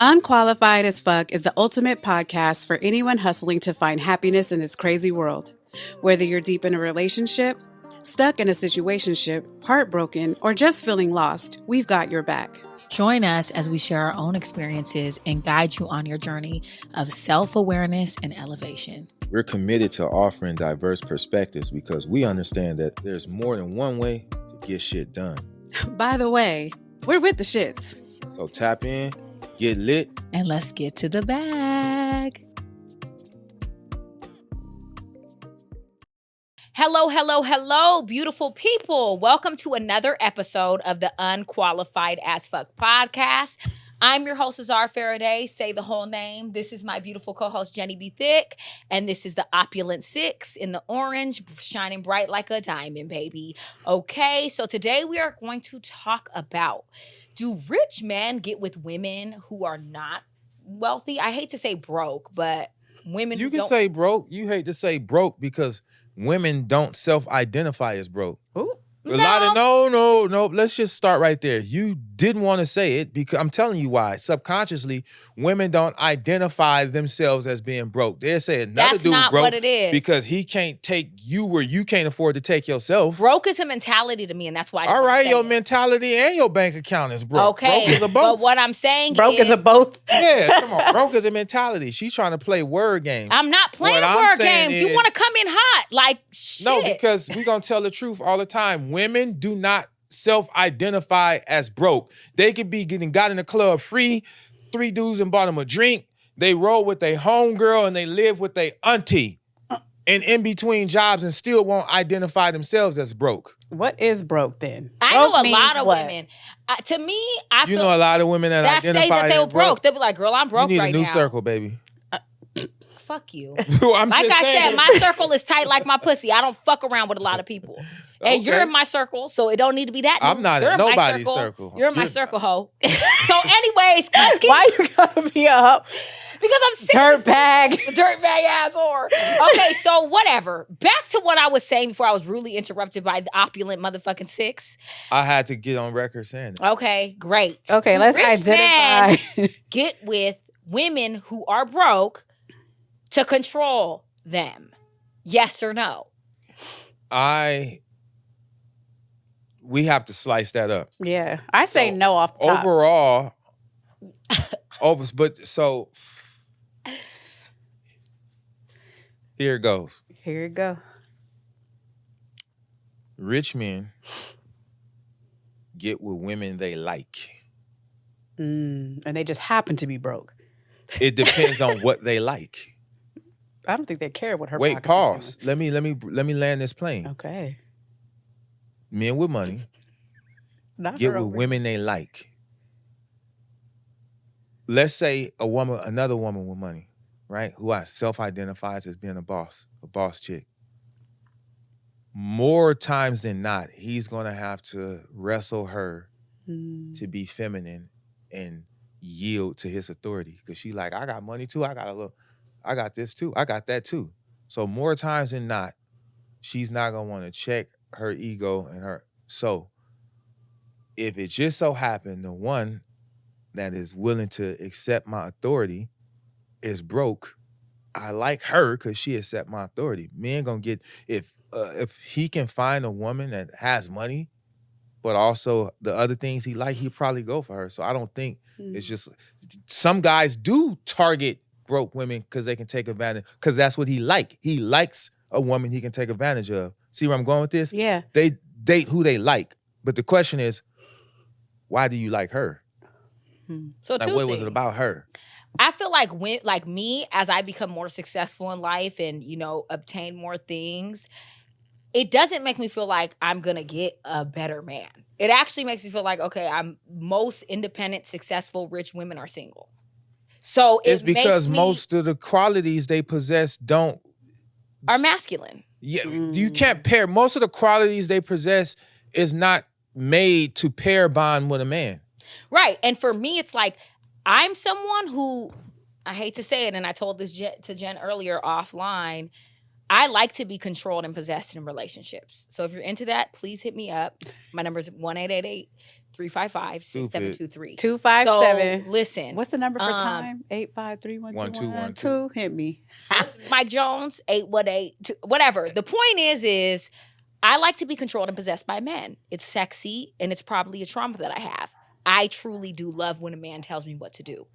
Unqualified as Fuck is the ultimate podcast for anyone hustling to find happiness in this crazy world. Whether you're deep in a relationship, stuck in a situationship, heartbroken, or just feeling lost, we've got your back. Join us as we share our own experiences and guide you on your journey of self-awareness and elevation. We're committed to offering diverse perspectives because we understand that there's more than one way to get shit done. By the way, we're with the shits. So tap in, get lit, and let's get to the bag. Hello, beautiful people. Welcome to another episode of the Unqualified as Fuck podcast. I'm your host, Azar Faraday. Say the whole name. This is my beautiful co-host, Jenny B. Thick. And this is the Opulent Six in the orange, shining bright like a diamond, baby. Okay, so today we are going to talk about, do rich men get with women who are not wealthy? I hate to say broke, but women You who can don't... say broke. You hate to say broke because women don't self-identify as broke. Ooh, no. Let's just start right there. You didn't want to say it because I'm telling you why. Subconsciously, women don't identify themselves as being broke. They're saying another That's dude not broke what it is. because he can't take you where you can't afford to take yourself. Broke is a mentality to me, and that's why I All right, your it. mentality and your bank account is broke. Okay, Broke is a both. but what I'm saying Broke is a both. Yeah, come on. Broke is a mentality. She's trying to play word games. I'm not playing What I'm word saying games. You is- want to come in hot, like shit. No, because we're going to tell the truth all the time. Women do not self-identify as broke. They could be got in the club free, 3 dudes and bought them a drink. They roll with their homegirl and they live with their auntie and in between jobs and still won't identify themselves as broke. What is broke then? I know Broke a lot means of what? women. To me, I You feel know a lot of women that that identify say that they were as broke. They'll be like, "Girl, I'm broke You need right a new now." circle, baby. Fuck you. I'm Like just I saying. said, my circle is tight like my pussy. I don't fuck around with a lot of people. And you're Okay. in my circle, so it don't need to be that. I'm new. not You're in my nobody's circle. You're in my You're- circle, hoe. So anyways, let's get, Why you gotta be a hoe? because I'm sick of Dirt bag? dirtbag ass whore. Okay, so whatever. Back to what I was saying before I was rudely interrupted by the opulent motherfucking six. I had to get on record saying that. Okay, great. Okay, Do let's rich men identify. get with women who are broke to control them. Yes or no? We have to slice that up. Yeah, I say So, no off the top. Overall, so here it goes. Here you go. Rich men get with women they like. And they just happen to be broke. It depends on what they like. I don't think they care what her. Wait, pockets pause. is Let me land this plane. doing. Okay, Men with money not get her with over. women they like. Let's say another woman with money, right? Who self-identifies as being a boss chick. More times than not, he's gonna have to wrestle her to be feminine and yield to his authority. Cause she like, I got money too. I got this too. I got that too. So more times than not, she's not gonna want to check her ego and her. So if it just so happened the one that is willing to accept my authority is broke, I like her because she accept my authority. Men gonna get, if he can find a woman that has money, but also the other things he like, he'd probably go for her. So I don't think it's just, some guys do target broke women because they can take advantage, because that's what he like. He likes a woman he can take advantage of. See where I'm going with this? Yeah. They date who they like. But the question is, why do you like her? So Like, two what was it things. about her? I feel like like me, as I become more successful in life and, obtain more things, it doesn't make me feel like I'm going to get a better man. It actually makes me feel like, okay, most independent, successful, rich women are single. So It's because makes me, most of the qualities they possess are masculine. Yeah, you can't pair. Most of the qualities they possess is not made to pair bond with a man. Right. And for me, it's like, I'm someone who, I hate to say it, and I told this to Jen earlier offline, I like to be controlled and possessed in relationships. So if you're into that, please hit me up. My number is 355-6723. 257. So listen. What's the number for time? 853-1212. Hit me. Mike Jones, 818, whatever. The point is I like to be controlled and possessed by men. It's sexy, and it's probably a trauma that I have. I truly do love when a man tells me what to do.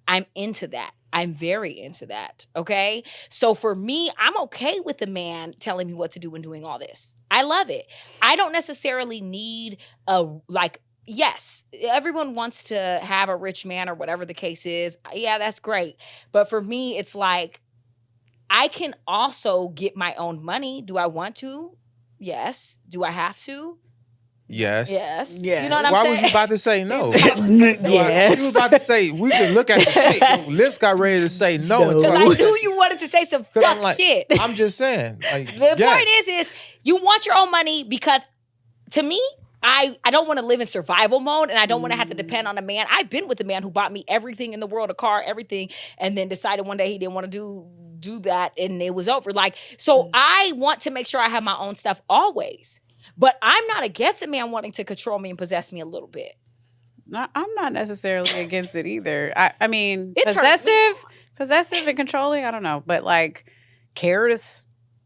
I'm into that. I'm very into that, okay? So for me, I'm okay with a man telling me what to do and doing all this. I love it. I don't necessarily need yes, everyone wants to have a rich man or whatever the case is. Yeah, that's great. But for me, it's like, I can also get my own money. Do I want to? Yes. Do I have to? Yes. Yes. Yes. You know what I'm Why saying? was you about to say no? Yes. You was about to say, we can look at the tape. Your lips got ready to say no. Because I knew you wanted to say some I'm fuck like, shit. I'm just saying. Like, The yes. point is you want your own money because, to me, I don't want to live in survival mode, and I don't want to have to depend on a man. I've been with a man who bought me everything in the world, a car, everything, and then decided one day he didn't want to do that, and it was over. So I want to make sure I have my own stuff always. But I'm not against a man wanting to control me and possess me a little bit. No, I'm not necessarily against it either. I mean, It's possessive and controlling, I don't know. But cares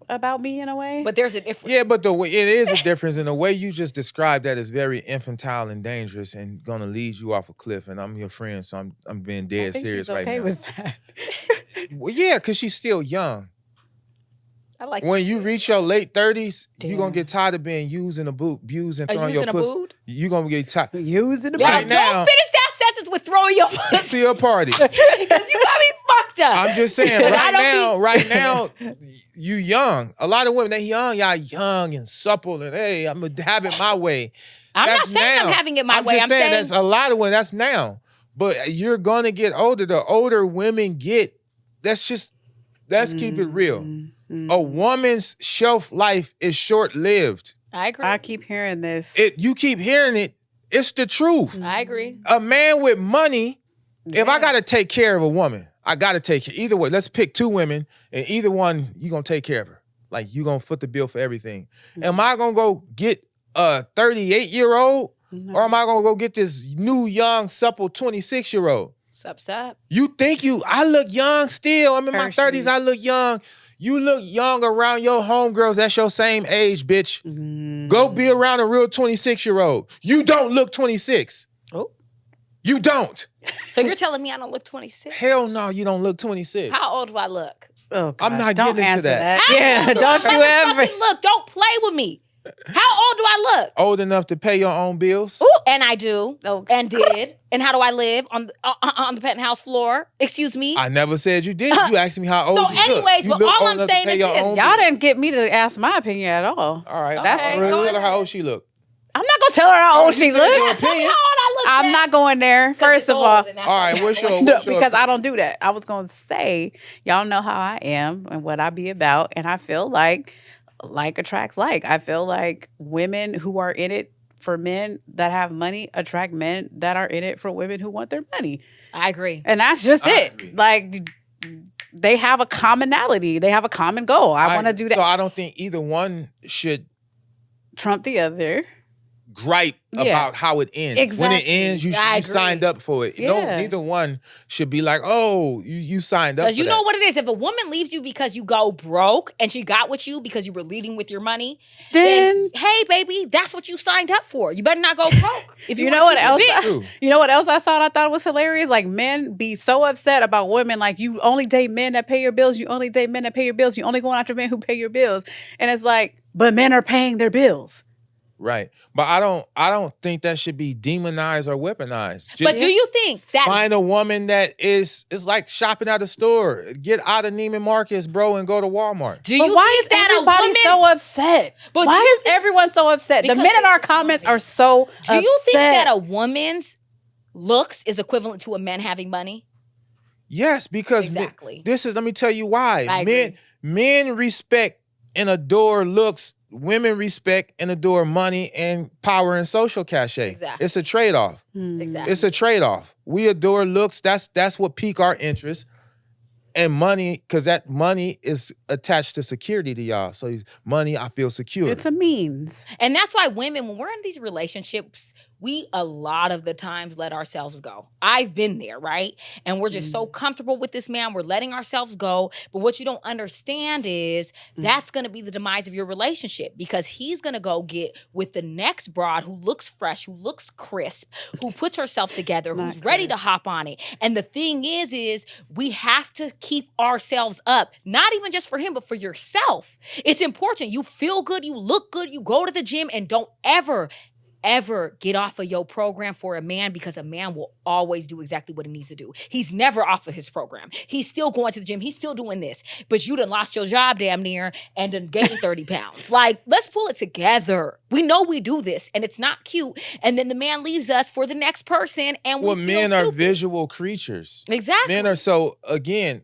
about me in a way. But there's a difference. Yeah, but it is a difference. And the way you just described that is very infantile and dangerous and going to lead you off a cliff. And I'm your friend, so I'm being dead serious right now. With that. Well, yeah, because she's still young. I like When you reach your late 30s, Damn. you're going to get tired of being used and abused and Are throwing you your using a pussy. boot? You're going to get tired. Using the Right Don't now- finish that sentence with throwing your pussy. See a party. Because you got me fucked up. I'm just saying, I right now, you young. A lot of women, they young, y'all young and supple, and hey, I'm gonna have it my way. I'm That's not saying now. I'm having it my I'm way. just I'm saying saying that's a lot of women. That's now, but you're gonna get older. The older women get, let's keep it real. A woman's shelf life is short lived. I agree. I keep hearing this. You keep hearing it. It's the truth. I agree. A man with money, if I gotta take care of a woman, I gotta take care. Either way, let's pick two women, and either one, you gonna take care of her. Like, you gonna foot the bill for everything. Am I gonna go get a 38-year-old, or am I gonna go get this new, young, supple 26-year-old? Sup. You think I look young still. I'm in my 30s, I look young. You look young around your homegirls that's your same age, bitch. Go be around a real 26-year-old. You don't look 26. Oh. You don't. So you're telling me I don't look 26? Hell no, you don't look 26. How old do I look? Oh, God. I'm not Don't getting into answer that. Yeah, don't you ever. Look, don't play with me. How old do I look? Old enough to pay your own bills? Ooh, and I do. Oh. And did. And how do I live? On the penthouse floor? Excuse me? I never said you did. You asked me how old So you look. anyways, You but look all old I'm enough to saying pay is your this. own Y'all bills. didn't get me to ask my opinion at all. All right. That's Okay, rude. go Tell her how ahead. old she look. I'm not going to tell her how old she you said your looks. Tell me how old I look. I'm not going there, first of all. All right, what's your... No, because I don't do that. I was going to say, y'all know how I am and what I be about. And I feel like attracts like. I feel like women who are in it for men that have money attract men that are in it for women who want their money. I agree. And that's just I it. agree. Like, they have a commonality. They have a common goal. I want to do that. So I don't think either one should Trump the other. gripe Yeah. about how it ends. Exactly. When it ends, you I signed agree. up for it. Yeah. Neither one should be like, oh, you signed up for Because you that. know what it is. If a woman leaves you because you go broke and she got with you because you were leading with your money, Then hey, baby, that's what you signed up for. You better not go broke. If you you know wanna what keep else? it big. True. You know what else I saw? I thought was hilarious. Like, men be so upset about women. Like, you only date men that pay your bills. You only date men that pay your bills. You only go after men who pay your bills. And it's like, but men are paying their bills. Right. But I don't think that should be demonized or weaponized. Just But do you think that find a woman that is like shopping at a store. Get out of Neiman Marcus, bro, and go to Walmart. do But you why think is that everybody a woman's so upset? But Why do you is everyone so upset? The Because men in they our want comments money. are so Do you think upset. that a woman's looks is equivalent to a man having money? Yes, because Exactly. let me tell you why. I agree. Men respect and adore looks. Women respect and adore money and power and social cachet. Exactly. It's a trade-off. Exactly. It's a trade-off. We adore looks. That's what pique our interest. And money, because that money is attached to security to y'all. So money, I feel secure. It's a means. And that's why women, when we're in these relationships, we a lot of the times let ourselves go. I've been there, right? And we're just so comfortable with this man. We're letting ourselves go. But what you don't understand is that's going to be the demise of your relationship, because he's going to go get with the next broad who looks fresh, who looks crisp, who puts herself together, who's ready to hop on it. And the thing is we have to keep ourselves up, not even just for him, but for yourself. It's important. You feel good, you look good, you go to the gym, and don't ever get off of your program for a man, because a man will always do exactly what he needs to do. He's never off of his program. He's still going to the gym. He's still doing this. But you done lost your job damn near and done gained 30 pounds. Like, let's pull it together. We know we do this and it's not cute. And then the man leaves us for the next person and we feel men are stupid. visual creatures. Exactly. Men are so, again,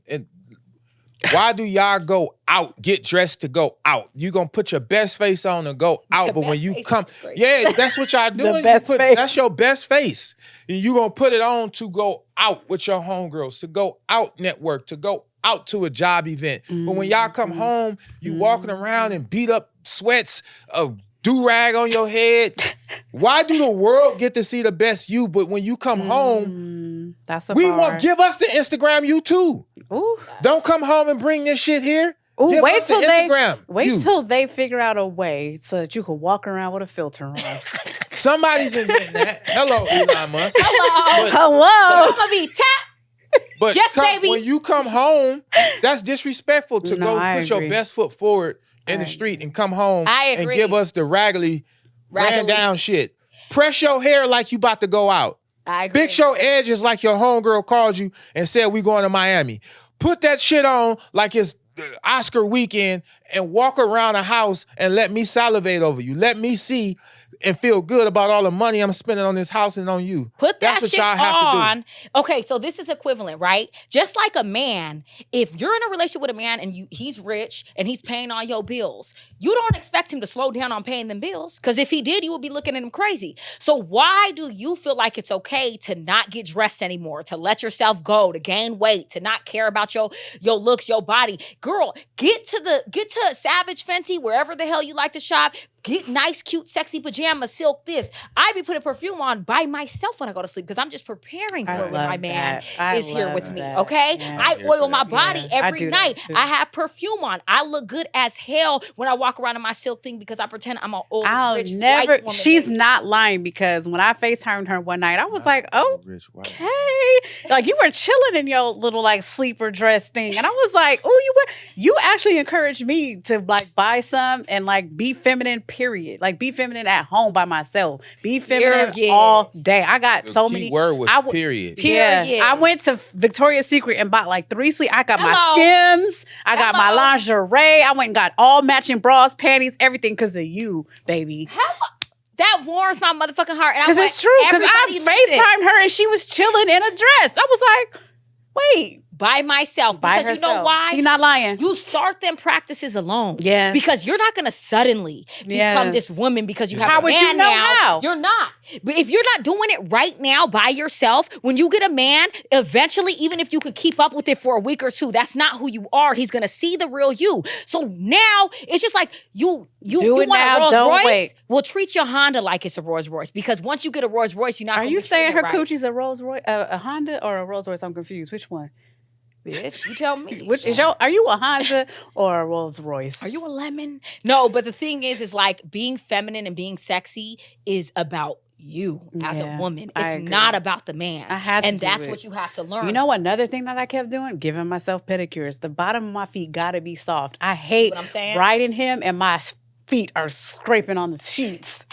why do y'all go out, get dressed to go out? You gonna put your best face on and go out, but when you come, that's what y'all doing. That's your best face. You gonna put it on to go out with your homegirls, to go out network, to go out to a job event. But when y'all come home, you walking around in beat up sweats, a do-rag on your head. Why do the world get to see the best you, but when you come home, give us the Instagram you too. Ooh. Don't come home and bring this shit here. Ooh, wait till they figure out a way so that you can walk around with a filter on. Somebody's inventing that. Hello, Elon Musk. Hello. I'm gonna be tapped. But yes, baby. When you come home, that's disrespectful to go put your best foot forward in the street and come home and give us the raggedy, ran down shit. Press your hair like you about to go out. I agree. Fix your edges like your homegirl called you and said we going to Miami. Put that shit on like it's Oscar weekend and walk around the house and let me salivate over you. Let me see and feel good about all the money I'm spending on this house and on you. Put that That's what shit y'all have on. to do. Okay, so this is equivalent, right? Just like a man, if you're in a relationship with a man and he's rich and he's paying all your bills, you don't expect him to slow down on paying them bills, because if he did, you would be looking at him crazy. So why do you feel like it's okay to not get dressed anymore, to let yourself go, to gain weight, to not care about your looks, your body? Girl, get to Savage, Fenty, wherever the hell you like to shop. Get nice, cute, sexy pajamas, silk this. I be putting perfume on by myself when I go to sleep, because I'm just preparing for when my man is here with me, okay? Yeah. I oil my body every night. I have perfume on. I look good as hell when I walk around in my silk thing, because I pretend I'm an old, rich, white woman. She's not lying, because when I FaceTimed her one night, I was like, okay. Like, you were chilling in your little, like, sleeper dress thing. And I was like, you actually encouraged me to, like, buy some and, like, be feminine, period. Like, be feminine at home by myself. Be feminine all day. I got so many. Word was period. Period. I went to Victoria's Secret and bought like 3 sleeves. I got my Skims. I got my lingerie. I went and got all matching bras, panties, everything because of you, baby. That warms my motherfucking heart. Because it's true. Because I FaceTimed her and she was chilling in a dress. I was like, wait. By myself. Because you know why? She's not lying. You start them practices alone. Yes. Because you're not going to suddenly become this woman because you have a man now. You're not. But if you're not doing it right now by yourself, when you get a man, eventually, even if you could keep up with it for a week or two, that's not who you are. He's going to see the real you. So now it's just like you want a Rolls Royce? Wait. Well, treat your Honda like it's a Rolls Royce, because once you get a Rolls Royce, you're not going to be saying her coochie's a Rolls Royce, a Honda or a Rolls Royce? I'm confused. Which one? Bitch, you tell me. Which is are you a Honda or a Rolls Royce? Are you a lemon? No, but the thing is like being feminine and being sexy is about you as a woman. It's not about the man. And that's what you have to learn. You know, another thing that I kept doing? Giving myself pedicures. The bottom of my feet gotta be soft. I hate riding him and my feet are scraping on the sheets.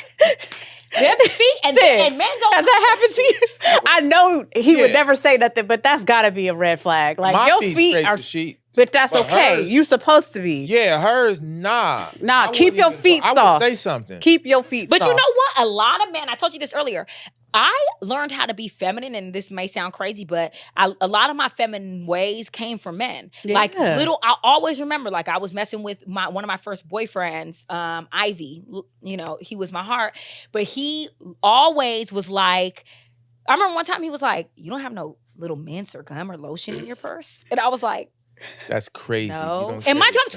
Them feet and men don't. Has that happened to you? I know he would never say nothing, but that's got to be a red flag. Like, my your feet are, but that's okay. You supposed to be. Yeah, hers, nah. Keep your feet soft. I would say something. Keep your feet soft. But you know what? A lot of men, I told you this earlier, I learned how to be feminine, and this may sound crazy, but a lot of my feminine ways came from men. Yeah. Like I always remember, like I was messing with one of my first boyfriends, Ivy. You know, he was my heart, but he always was like, I remember one time he was like, "You don't have no little mints or gum or lotion in your purse," and I was like, that's crazy. No. And mind you, I'm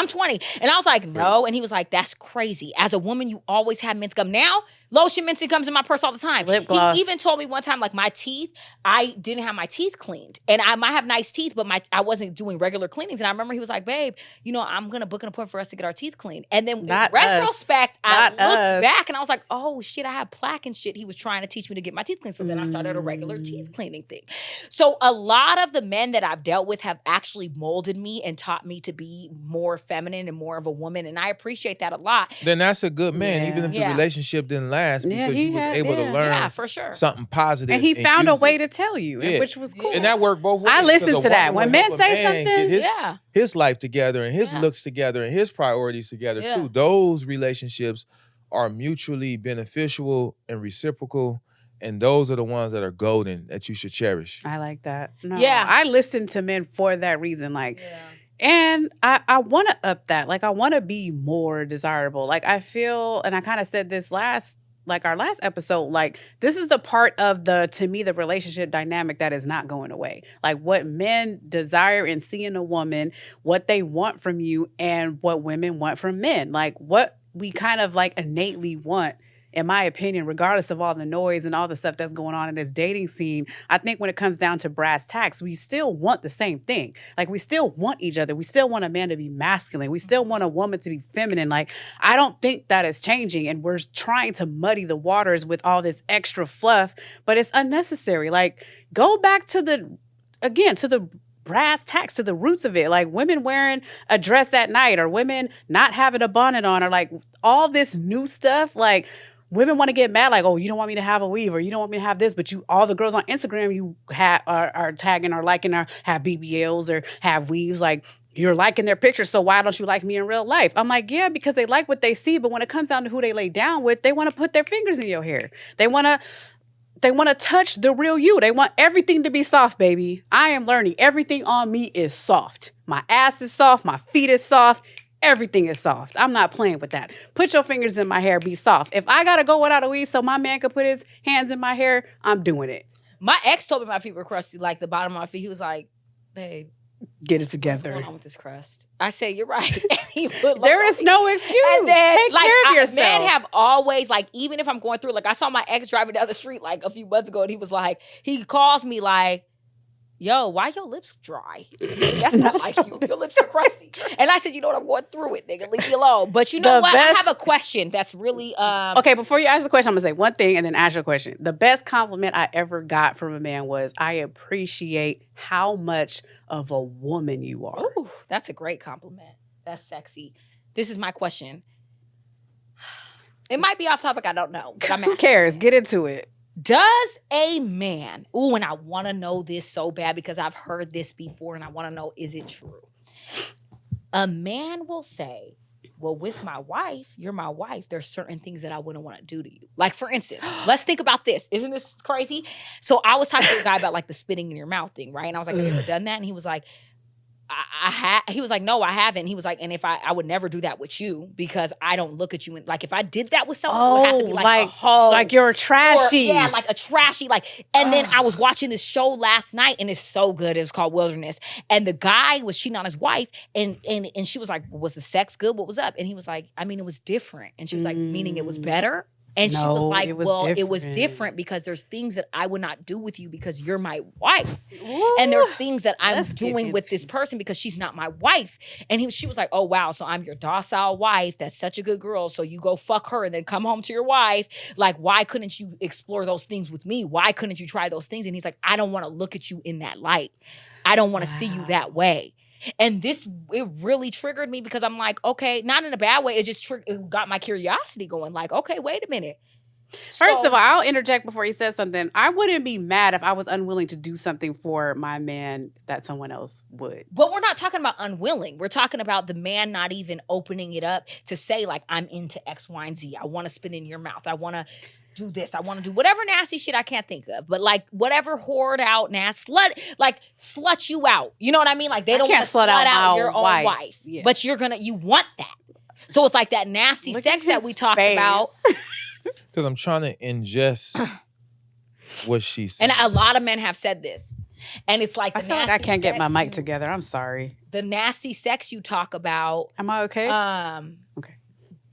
20. And I was like, no. And he was like, that's crazy. As a woman, you always have mint gum. Now, Lotion Minty comes in my purse all the time. Lip gloss. He even told me one time, like, my teeth, I didn't have my teeth cleaned. And I might have nice teeth, but I wasn't doing regular cleanings. And I remember he was like, babe, I'm going to book an appointment for us to get our teeth cleaned. And then in retrospect, I looked back and I was like, oh, shit, I have plaque and shit. He was trying to teach me to get my teeth cleaned. So then I started a regular teeth cleaning thing. So a lot of the men that I've dealt with have actually molded me and taught me to be more feminine and more of a woman. And I appreciate that a lot. Then that's a good man, even if the relationship didn't last, because he was able to learn for sure. something positive. And he found a way to tell you, which was cool. And that worked both ways. I listened to that. When men say something, his life together and his looks together and his priorities together too. Those relationships are mutually beneficial and reciprocal. And those are the ones that are golden that you should cherish. I like that. No, I listen to men for that reason. Like, and I want to up that. Like, I want to be more desirable. Like, I feel, and I kind of said this our last episode, like, this is the part of to me, the relationship dynamic that is not going away. Like, what men desire and see in a woman, what they want from you, and what women want from men. Like, what we kind of like innately want, in my opinion, regardless of all the noise and all the stuff that's going on in this dating scene. I think when it comes down to brass tacks, we still want the same thing. Like, we still want each other. We still want a man to be masculine. We still want a woman to be feminine. Like, I don't think that is changing. And we're trying to muddy the waters with all this extra fluff, but it's unnecessary. Like, go back to the brass tacks, to the roots of it. Like, women wearing a dress at night, or women not having a bonnet on, or like all this new stuff. Like, women want to get mad, like, oh, you don't want me to have a weave, or you don't want me to have this, but all the girls on Instagram you are tagging or liking or have BBLs or have weaves. Like, you're liking their pictures, so why don't you like me in real life? I'm like, yeah, because they like what they see, but when it comes down to who they lay down with, they want to put their fingers in your hair. They want to touch the real you. They want everything to be soft, baby. I am learning. Everything on me is soft. My ass is soft. My feet is soft. Everything is soft. I'm not playing with that. Put your fingers in my hair, be soft. If I got to go without a weave so my man could put his hands in my hair, I'm doing it. My ex told me my feet were crusty, like the bottom of my feet. He was like, babe, get it together. What's going on with this crust? I said, you're right. And he put there is no excuse. And then, take care of yourself. Men have always, like, even if I'm going through, like, I saw my ex driving down the street like a few months ago, and he was like, he calls me like, yo, why your lips dry? That's not like you. Your lips are crusty. And I said, you know what? I'm going through it, nigga. Leave me alone. But you know what? I have a question that's really... Okay, before you ask the question, I'm going to say one thing and then ask your question. The best compliment I ever got from a man was, I appreciate how much of a woman you are. Ooh, that's a great compliment. That's sexy. This is my question. It might be off topic. I don't know. But Who cares? Get into it. Does a man, and I want to know this so bad because I've heard this before and I want to know, is it true? A man will say, well, with my wife, you're my wife, there's certain things that I wouldn't want to do to you. Like, for instance, let's think about this. Isn't this crazy? So I was talking to a guy about, like, the spitting in your mouth thing, right? And I was like, have you ever done that? And he was like, he was like, no, I haven't. He was like, and if I would never do that with you because I don't look at you. And like, if I did that with someone, it would have to be like a hoe. Like you're trashy. Like a trashy. Like, and then I was watching this show last night and it's so good. It's called Wilderness. And the guy was cheating on his wife and she was like, well, was the sex good? What was up? And he was like, I mean, it was different. And she was like, meaning it was better? And she was like, it was different because there's things that I would not do with you because you're my wife. Ooh, and there's things that I'm doing with this person because she's not my wife. And she was like, oh, wow, so I'm your docile wife. That's such a good girl. So you go fuck her and then come home to your wife. Like, why couldn't you explore those things with me? Why couldn't you try those things? And he's like, I don't want to look at you in that light. I don't want to see you that way. And it really triggered me because I'm like, okay, not in a bad way. It just it got my curiosity going. Like, okay, wait a minute. First of all, I'll interject before he says something. I wouldn't be mad if I was unwilling to do something for my man that someone else would. But we're not talking about unwilling. We're talking about the man not even opening it up to say, like, I'm into X, Y, and Z. I want to spit in your mouth. I want to do this. I want to do whatever nasty shit I can't think of. But like whatever whored out, slut you out. You know what I mean? Like they don't want to slut out your own wife. Yeah. But you want that. So it's like that nasty sex that we talked about. Because I'm trying to ingest what she said. And a lot of men have said this. And it's like I feel like I can't get my mic together. I'm sorry. The nasty sex you talk about. Am I okay? Okay.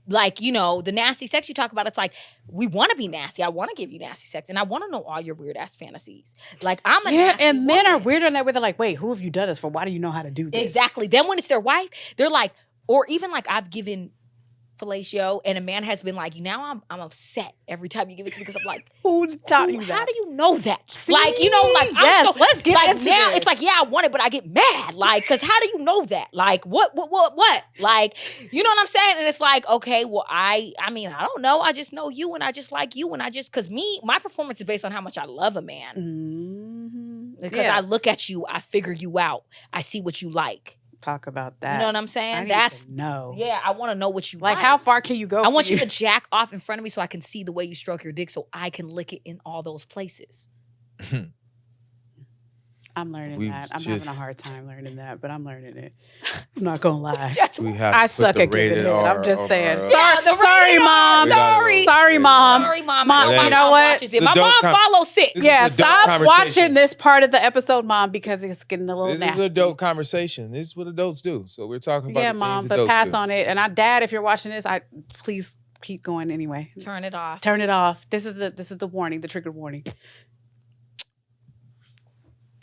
like, you know, the nasty sex you talk about, it's like, we want to be nasty. I want to give you nasty sex. And I want to know all your weird ass fantasies. Like, I'm a nasty and men are woman. weird on that where they're like, wait, who have you done this for? Why do you know how to do this? Exactly. Then when it's their wife, they're like, or even like I've given fellatio and a man has been like, now I'm upset every time you give it to me because I'm like, Who taught you how that? do you know that? See? Like, you know, like, Yes, I'm so, let's get like into now this. it's like, yeah, I want it, but I get mad. Like, because how do you know that? Like, what? Like, you know what I'm saying? And it's like, okay, well, I mean, I don't know. I just know you and I just like you. And I just, because my performance is based on how much I love a man. Mm-hmm. Because I look at you, I figure you out. I see what you like. Talk about that. You know what I'm saying? I need That's, to know. yeah, I want to know what you Like, how far can you go? I want for you to jack off in front of me so I can see the way you stroke your dick so I can lick it in all those places. I'm learning We that. I'm just- having a hard time learning that, but I'm learning it. I'm not gonna lie. That's We why- have I to put suck the at giving rated head. R I'm just on saying. our- Sorry, the sorry, rated R. mom. Sorry. Sorry, mom. Sorry, mom. Mom, My you know mom what? watches it. It's My a dope mom follows sick. This is Yeah, a dope stop conversation. watching this part of the episode, mom, because it's getting a little This nasty. is a dope conversation. This is what adults do. So we're talking about Yeah, the mom, things but adults pass do. on it. And Dad, if you're watching this, please keep going anyway. Turn it off. Turn it off. This is the warning, the trigger warning.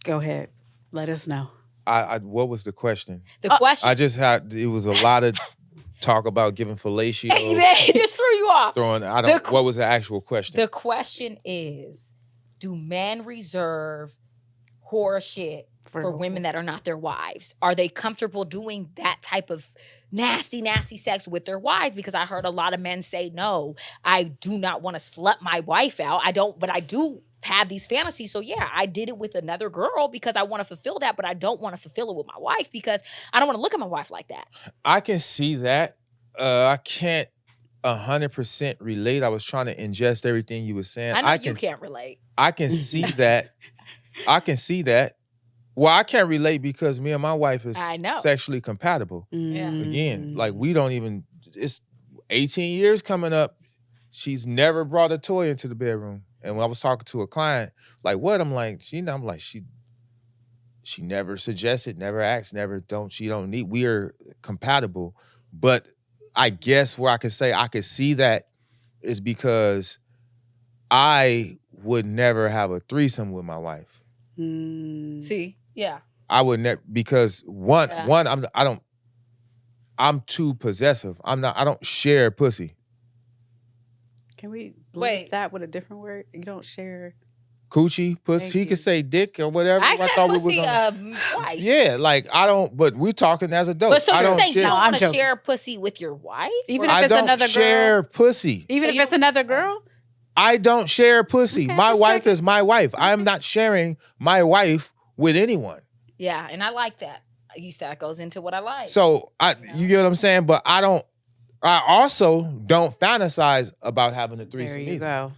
Go ahead. Let us know. What was the question? The question. I just had, it was a lot of talk about giving fellatio, Hey, man, it just threw you off. what was the actual question? The question is, do men reserve whore shit for women that are not their wives? Are they comfortable doing that type of nasty, nasty sex with their wives? Because I heard a lot of men say, no, I do not want to slut my wife out. But I do have these fantasies. So yeah, I did it with another girl because I want to fulfill that, but I don't want to fulfill it with my wife because I don't want to look at my wife like that. I can see that. I can't 100% relate. I was trying to ingest everything you were saying. I know you can't relate. I can see that. I can see that. Well, I can't relate because me and my wife is I know. sexually compatible. Yeah. Again, like we don't even, it's 18 years coming up. She's never brought a toy into the bedroom. And when I was talking to a client, like what? I'm like, she never suggested, never asked, she don't need, we are compatible. But I guess where I could say I could see that is because I would never have a threesome with my wife. See? Yeah. I would never, because I'm too possessive. I don't share pussy. Can we Wait. bleep that with a different word? You don't share. Coochie, pussy. Thank He you. could say dick or whatever. I said thought pussy on. twice. Yeah, like I don't. But we're talking as adults. But so I you don't say you share. don't No, I'm want to joking. share pussy with your wife? Even Or- if I it's don't another girl? share pussy. Even So if you it's another girl? I don't share pussy. Okay, My just wife checking. is my wife. I'm not sharing my wife with anyone. Yeah, and I like that. That goes into what I like. So you get what I'm saying? But I also don't fantasize about having a There threesome you either. go.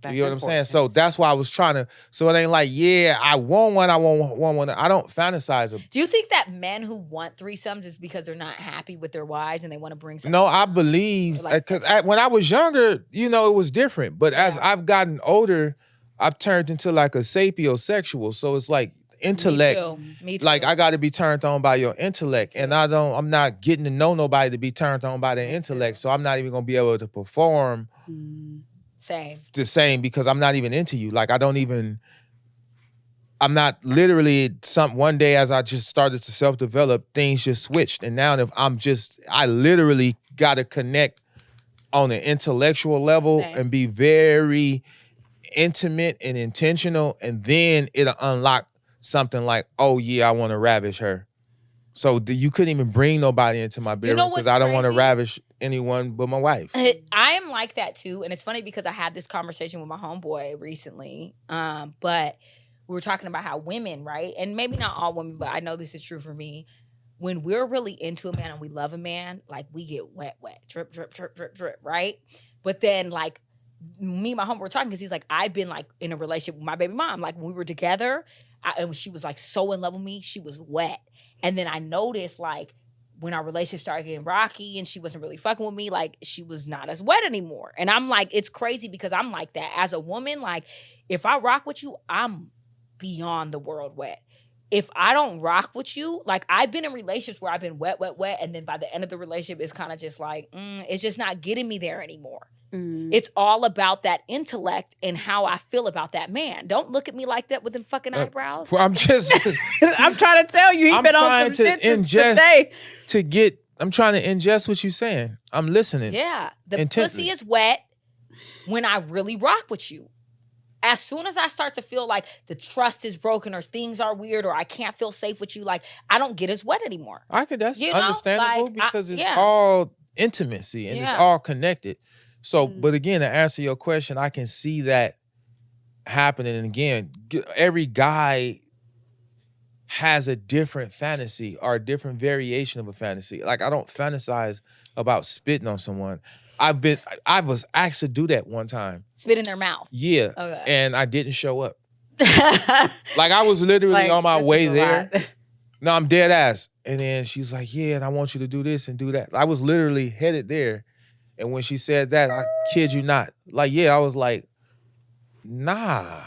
You get what I'm saying? So that's why I was trying to. So it ain't like, yeah, I want one. I want one. I don't fantasize. Do you think that men who want threesomes is because they're not happy with their wives and they want to bring something? No, I believe Like because when I was younger, it was different. But as I've gotten older, I've turned into like a sapiosexual. So it's like intellect. Me too. Like I got to be turned on by your intellect, and I'm not getting to know nobody to be turned on by their intellect. So I'm not even gonna be able to perform Same. the same because I'm not even into you. Like I'm not literally one day as I just started to self-develop, things just switched. And now if I literally got to connect on an intellectual level Same. and be very intimate and intentional. And then it'll unlock something like, oh yeah, I want to ravish her. So you couldn't even bring nobody into my bedroom because what's I don't want to crazy? ravish anyone but my wife. I am like that too. And it's funny because I had this conversation with my homeboy recently. But we were talking about how women, right? And maybe not all women, but I know this is true for me. When we're really into a man and we love a man, like we get wet, drip, drip, drip, drip, drip, right? But then like me and my homeboy were talking because he's like, I've been like in a relationship with my baby mom. Like when we were together, and she was like so in love with me, she was wet. And then I noticed like when our relationship started getting rocky and she wasn't really fucking with me, like she was not as wet anymore. And I'm like, it's crazy because I'm like that. As a woman, like if I rock with you, I'm beyond the world wet. if I don't rock with you, like I've been in relationships where I've been wet, and then by the end of the relationship, it's kind of just like, it's just not getting me there anymore. It's all about that intellect and how I feel about that man. Don't look at me like that with them fucking eyebrows. I'm just, I'm trying to tell you, he's been on some shit today. I'm trying to ingest what you're saying. I'm listening. Yeah. The intently. pussy is wet when I really rock with you. As soon as I start to feel like the trust is broken or things are weird or I can't feel safe with you, like I don't get as wet anymore. That's You know, understandable like, because it's all intimacy and it's all connected. So, but again, to answer your question, I can see that happening. And again, every guy has a different fantasy or a different variation of a fantasy. Like I don't fantasize about spitting on someone. I was asked to do that one time. Spit in their mouth. Yeah. Okay. And I didn't show up. Like I was literally on my way there. No, I'm dead ass. And then she's like, yeah, and I want you to do this and do that. I was literally headed there. And when she said that, I kid you not. Like, yeah, I was like, nah.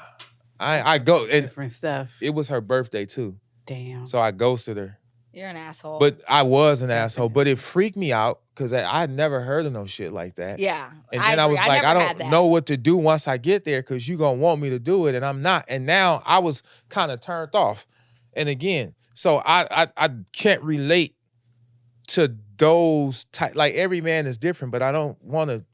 I go and Different stuff. it was her birthday too. Damn. So I ghosted her. You're an asshole. But I was an asshole. But it freaked me out because I had never heard of no shit like that. yeah. And then I was like, I don't know what to do once I get there because you going to want me to do it and I'm not. And now I was kind of turned off. And again, so I can't relate to those type. Like every man is different, but I don't want to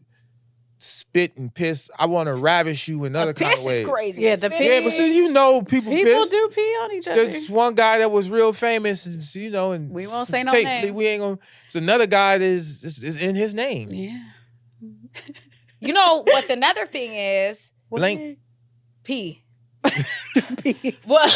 spit and piss. I want to ravish you in other kind of ways. Piss is crazy. Yeah, the Spit- piss. Yeah, but see, people People piss. do pee on each other. There's one guy that was real famous, and you know, and We won't say no names. We ain't gonna. It's another guy that is in his name. Yeah. You know what's another thing is Blank. pee. Pee. Well,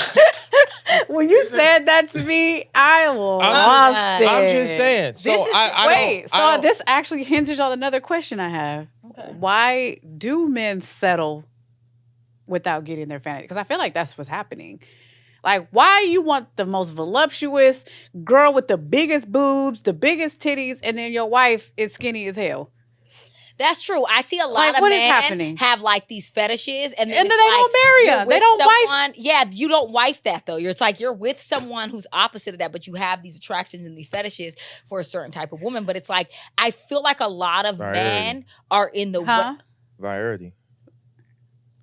When you said that to me, I lost it. I'm just saying. So This is- I don't, this actually hinges on another question I have. Okay. Why do men settle without getting their fantasy? Because I feel like that's what's happening. Like, why you want the most voluptuous girl with the biggest boobs, the biggest titties, and then your wife is skinny as hell? that's true. I see a lot Like, of what is men happening? have like these fetishes, and And then it's they like, don't marry you're her. They with don't wife. someone- Yeah, you don't wife that though. It's like you're with someone who's opposite of that, but you have these attractions and these fetishes for a certain type of woman. But it's like I feel like a lot of Variety. men are in the Huh? variety.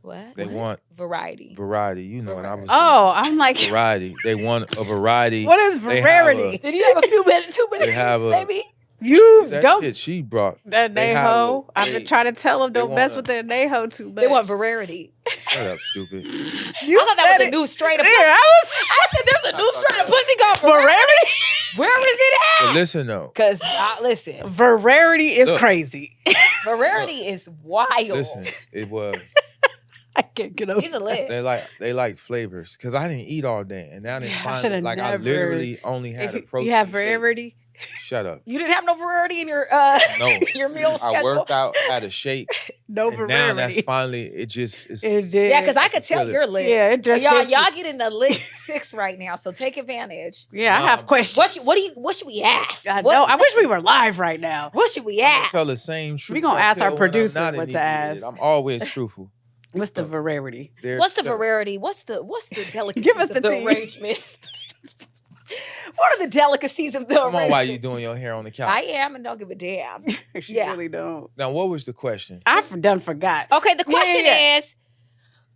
what They want variety. variety. You know, and I was Oh, I'm like, variety. They want a variety. what is They have rarity? Did you have a few minutes, 2 minutes, They have a- baby? You That don't. shit she brought. That They have Neho. a- I've they- been trying to tell them they don't mess wanna- with their Neho too much. They want variety. Shut up, stupid. You I thought that said was a it. new strain of Yeah, pussy. I I said there's a new strain of pussy called variety. Where is it But at? listen though. Because listen, was variety is Look. crazy. variety is wild. Listen, it was. I can't get over. He's a lit. They like flavors because I didn't eat all day, and now they Yeah, I finally shoulda like I never- literally only had a If protein. you have shake. variety. Shut up. You didn't have no variety in your No, your meal schedule. I worked out, had a shake, No and now variety. that's finally it. Just it's, It did. Yeah, because I could tell feel it. you're lit. Yeah, it just y'all hit you. getting a lit 6 right now, so take advantage. Yeah, I have questions. What should we ask? I know. I wish we were live right now. What should we I'm gonna ask? tell the same truth. We gonna I ask tell our when I'm producer not what to inebriated. ask. I'm always truthful. What's the variety? What's the variety? What's the delicacies Give us of the the tea. arrangement? What are the delicacies of the Come arrangement? on, why you doing your hair on the couch? I am and don't give a damn. She Yeah. really don't. Now, what was the question? I've done forgot. Okay, the question Yeah. is,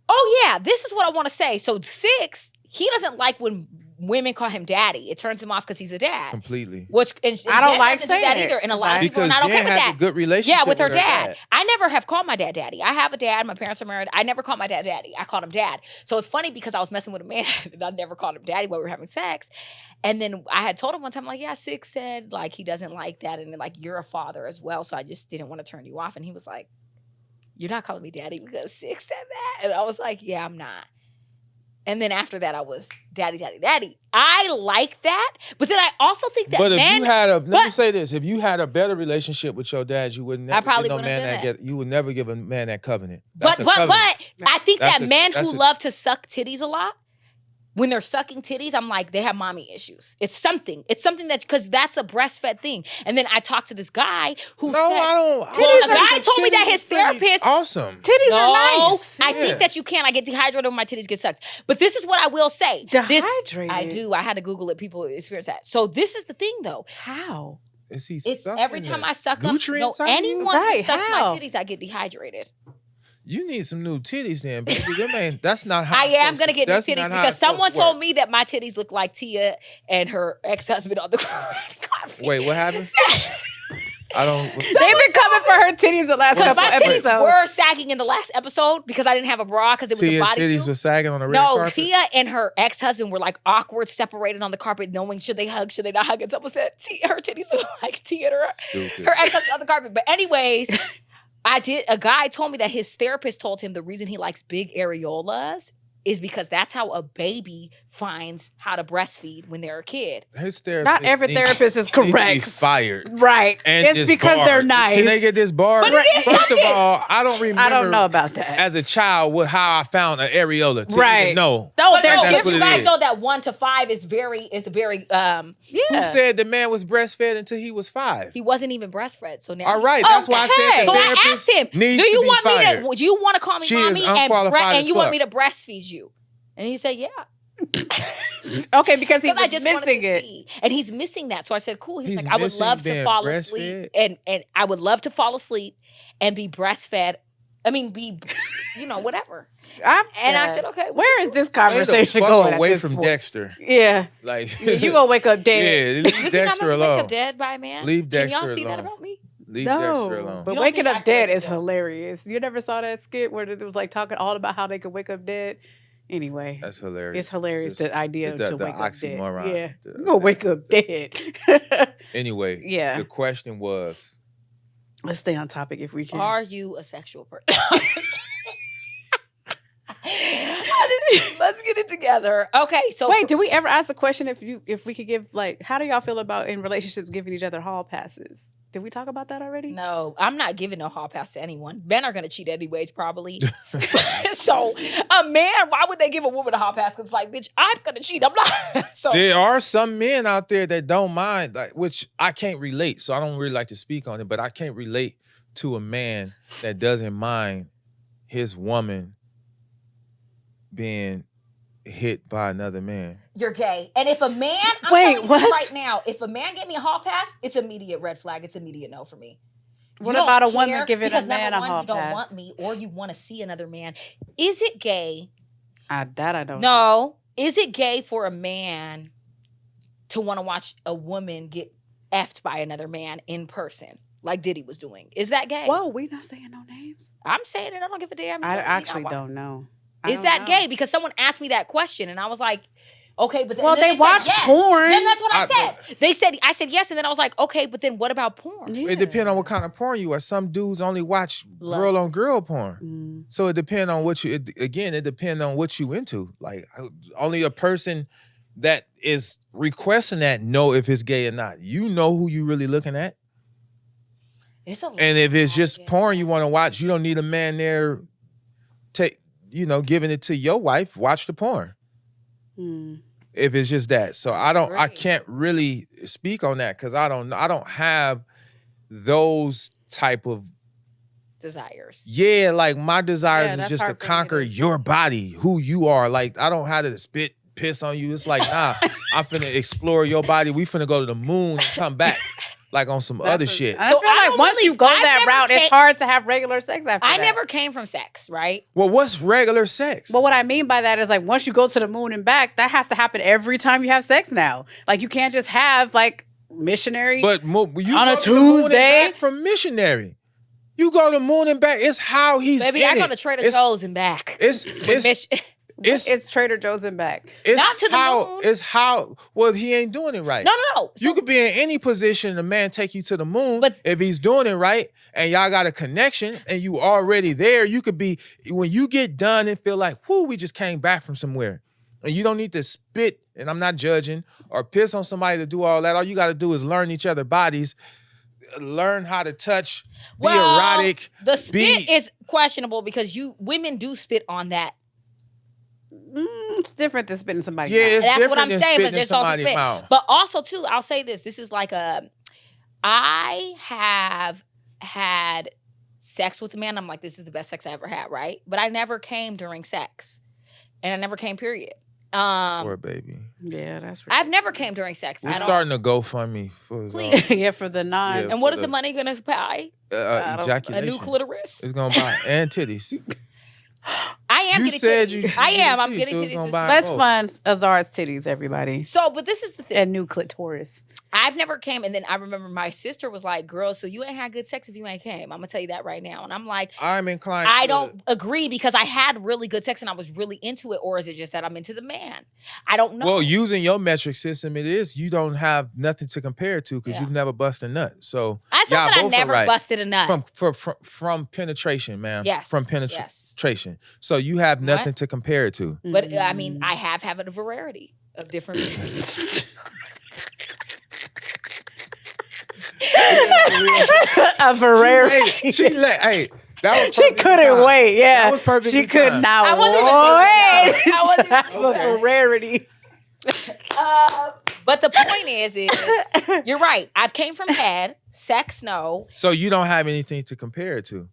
oh yeah, this is what I want to say. So 6, he doesn't like when women call him daddy. It turns him off because he's a dad. Completely. Which and I don't Jen like doesn't do that saying it, either, and a lot of people are Because not okay Jen with has that. a good relationship Yeah, with her her dad. I never have called my dad daddy. I have a dad. My parents are married. I never called my dad daddy. I called him dad. So it's funny because I was messing with a man and I never called him daddy while we were having sex. And then I had told him one time, like, yeah, 6 said, like, he doesn't like that. And then, like, you're a father as well. So I just didn't want to turn you off. And he was like, you're not calling me daddy because 6 said that? And I was like, yeah, I'm not. And then after that, I was daddy, daddy, daddy. I like that. But then I also think that But if men... you had let me but- say this: if you had a better relationship with your dad, you would never probably give no wouldn't have man done that you would never give a man that covenant. But That's a covenant. I think That's that a- men that's who a- love to suck titties a lot, when they're sucking titties, I'm like, they have mommy issues. It's something that, because that's a breastfed thing. And then I talked to this guy who said, I don't. a guy told me that his therapist, awesome. Titties are nice. I think that you can. I get dehydrated when my titties get sucked. But this is what I will say. Dehydrated? I do. I had to Google it. People experience that. So this is the thing, though. How? It's every time I suck them. No, nutrients out of you? anyone who Right, sucks how? my titties, I get dehydrated. You need some new titties, then, baby. That's not how. I am gonna get new that's titties not how because it's supposed someone to work. told me that my titties look like Tia and her ex-husband on the carpet. Wait, what happened? I don't. They've been coming for her titties the last Because couple my titties episodes. were sagging in the last episode because I didn't have a bra because it was Tia a bodysuit. titties was sagging on the red No, carpet. Tia and her ex-husband were like awkward, separated on the carpet, knowing should they hug, should they not hug. And someone said, her titties look like Tia and Stupid. her ex-husband on the carpet. But anyways, a guy told me that his therapist told him the reason he likes big areolas is because that's how a baby finds how to breastfeed when they're a kid. His therapist Not every needs- therapist is needs to be correct. fired. Right. And It's because they're nice. Can they get this bar? But it is First of all, I don't remember. I don't know about that. As a child, how I found an areola. Right. No. No, But they're no, that's you what it guys is. know that 1 to 5 is very yeah. Who said the man was breastfed until he was 5? he wasn't even breastfed. So now All right, that's why I said the So I therapist asked him, do needs to you be want fired. me to? Do you want to call me She is mommy and unqualified as you want fuck. me to breastfeed you? And he said, yeah. Okay, because he Because I was just wanted missing to it. see. And he's missing that. So I said, cool. He's He's like, I would missing love to being fall breastfed? asleep. And I would love to fall asleep and be breastfed. I mean, be, whatever. And I said, okay. Where is this Stay the conversation fuck going? away at this from point? Dexter. Yeah. Like You gonna wake up dead. Yeah, You leave think Dexter I'm gonna wake alone. up dead by a man? Leave Can Dexter y'all see that alone. about me? Leave Dexter alone. No, You but don't waking think I up could dead wake is up? hilarious. You never saw that skit where it was like talking all about how they could wake up dead? Anyway, That's hilarious. it's hilarious, Just the idea the to wake up oxymoron. dead. Yeah, The- you gonna wake up dead. Anyway, Yeah. the question was, Let's stay on topic if we can. Are you a sexual person? Let's get it together. Okay, so Wait, did we ever ask the question if we could give, like, how do y'all feel about in relationships giving each other hall passes? Did we talk about that already? no, I'm not giving no hall pass to anyone. Men are gonna cheat anyways, probably. So a man, why would they give a woman a hall pass? Because like, bitch, I'm gonna cheat. I'm not. So there are some men out there that don't mind, like, which I can't relate, so I don't really like to speak on it, but I can't relate to a man that doesn't mind his woman being hit by another man. you're gay. And if a man, I'm Wait, telling you what? right now, if a man gave me a hall pass, it's immediate red flag. It's immediate no for me. What You don't about a woman care giving a because man number a one, hall you don't pass? want me, or you want to see another man. Is it gay? That I don't know. No. Is it gay for a man to want to watch a woman get effed by another man in person, like Diddy was doing? Is that gay? Whoa, we not saying no names. I'm saying it. I don't give a damn. I You actually know, don't know. Is that gay? Because someone asked me that question, and I was like, okay, but then, Well, and then they said watch yes. porn. Then that's what I I- said. I said yes, and then I was like, okay, but then what about porn? Yeah. It depends on what kind of porn you are. Some dudes only watch Love. girl on girl porn. Mm. So it depends on what you, it depends on what you into. Like, only a person that is requesting that know if it's gay or not. You know who you really looking at. It's a And if it's just Yeah. porn you want to watch, you don't need a man there giving it to your wife. Watch the porn. Mm. If it's just that. So I Right. can't really speak on that because I don't have those type of, desires. yeah, like my desires Yeah, is that's just to hard for me conquer to- your body, who you are. Like, I don't have to spit, piss on you. It's like, nah, I'm finna explore your body. We finna go to the moon and come back. Like on some other shit. I So feel I like don't once really- you go I that never route, it's came- hard to have regular sex after I that. never came from sex, right? Well, what's regular sex? But what I mean by that is like once you go to the moon and back, that has to happen every time you have sex now. Like you can't just have like missionary. But you On a go to the moon and Tuesday? back from missionary. You go to the moon and back. It's how he's Baby, in I go it. to Trader It's- Joe's and back. it's Trader Joe's and back. it's Not to the how, moon. It's how. Well, he ain't doing it right. No. You So- could be in any position. A man take you to the moon, But- if he's doing it right, and y'all got a connection, and you already there. You could be when you get done and feel like, whoo, we just came back from somewhere, and you don't need to spit. And I'm not judging or piss on somebody to do all that. All you got to do is learn each other's bodies, learn how to touch, be erotic. The spit be- is questionable because women do spit on that. mouth's different than spitting somebody's Yeah, mouth. it's That's what different I'm than saying, but spitting in there's also somebody's spit. mouth. But also, too, I'll say this. This is like I have had sex with a man. I'm like, this is the best sex I ever had, right? But I never came during sex. And I never came, period. Poor baby. Yeah, that's I've never came during sex. We're starting to GoFundMe for his yeah, for the non. Yeah. And what for is the money going to buy? A ejaculation. new clitoris? It's gonna buy and titties. I am You getting said titties. you- I am. I'm you getting so titties. it's gonna this buy- month. Let's Oh. fund Azar's titties, everybody. So, but this is the thing. And new clitoris. I've never came, and then I remember my sister was like, "Girl, so you ain't had good sex if you ain't came." I'm gonna tell you that right now, and I'm like, I'm inclined. I to- don't agree because I had really good sex and I was really into it, or is it just that I'm into the man? I don't know. Well, using your metric system, it is you don't have nothing to compare to because Yeah. you've never busted a nut. So I said y'all that I both are never right. busted a nut. From penetration, ma'am. Yes. From Yes. penetration. So you have nothing to compare it to. But I mean, I have had a variety of different. a Ferrari. Hey, hey, that was She perfect couldn't time. wait. Yeah, That was perfect she could time. not I wasn't even wait. thinking about it. I wasn't even To have a rarity. But the point is you're right. I've came from head, sex, no. So you don't have anything to compare it to.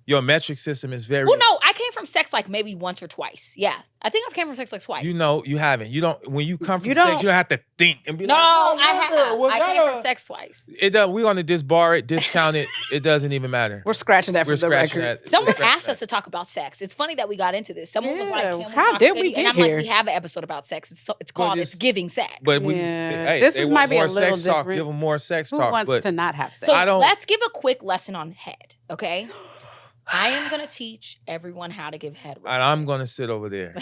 Your metric system is very. Well, no, I came from sex like maybe once or twice. Yeah, I think I've came from sex like twice. You know, you haven't. You don't. When you come from You sex, don't- you don't have to think and be no, like, I have. well, I came gotta- from sex twice. It does. We're gonna disbar it, discount it. It doesn't even matter. We're scratching that We're from the scratching record. that. Someone asked us to talk about sex. It's funny that we got into this. Someone was like, Yeah, "Can we how talk did to we you?" get And I'm here? like, "We have an episode about sex. It's called it's- It's Giving Sex." But when Yeah. you say, hey, This they might want be a more little sex talk, different. give them more sex Who talk. wants But to not have sex? So I don't- let's give a quick lesson on head, okay? I am going to teach everyone how to give head. and I'm gonna sit over there.